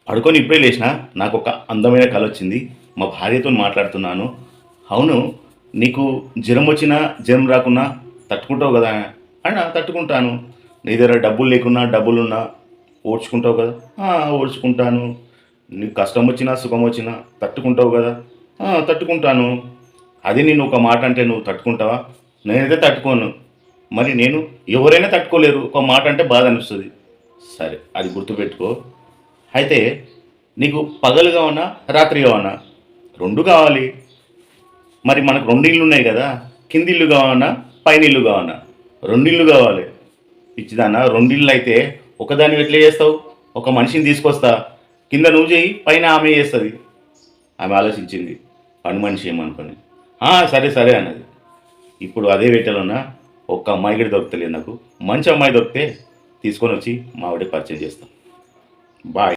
పడుకొని ఇప్పుడే లేచిన నాకు ఒక అందమైన కల వచ్చింది. మా భార్యతో మాట్లాడుతున్నాను. అవును, నీకు జ్వరం వచ్చినా జ్వరం రాకున్నా తట్టుకుంటావు కదా తట్టుకుంటాను. నీ దగ్గర డబ్బులు లేకున్నా డబ్బులున్నా ఓడ్చుకుంటావు కదా. ఓడ్చుకుంటాను. నీకు కష్టం వచ్చినా సుఖం వచ్చినా తట్టుకుంటావు కదా. తట్టుకుంటాను. అది నేను ఒక మాట అంటే నువ్వు తట్టుకుంటావా? నేనైతే తట్టుకోను. మరి నేను ఎవరైనా తట్టుకోలేరు. ఒక మాట అంటే బాధ అనిపిస్తుంది. సరే, అది గుర్తుపెట్టుకో. అయితే నీకు పగలు కావనా రాత్రి కావనా? రెండు కావాలి. మరి మనకు రెండు ఇళ్ళు ఉన్నాయి కదా. కింది ఇల్లు కావనా పైన ఇల్లు కావనా? రెండు ఇళ్ళు కావాలి. పిచ్చిదానా, రెండు ఇళ్ళు అయితే ఒకదాన్ని ఎట్లా చేస్తావు? ఒక మనిషిని తీసుకొస్తా, కింద నువ్వు చేయి, పైన ఆమె చేస్తుంది. ఆమె ఆలోచించింది, పని మనిషి ఏమనుకొని. సరే సరే అన్నది. ఇప్పుడు అదే వేటలోన ఒక్క అమ్మాయి కూడా దొరుకుతలేదు నాకు. మంచి అమ్మాయి దొరికితే తీసుకొని వచ్చి మా ఆవిడకి పరిచయం చేస్తాం. బాయ్.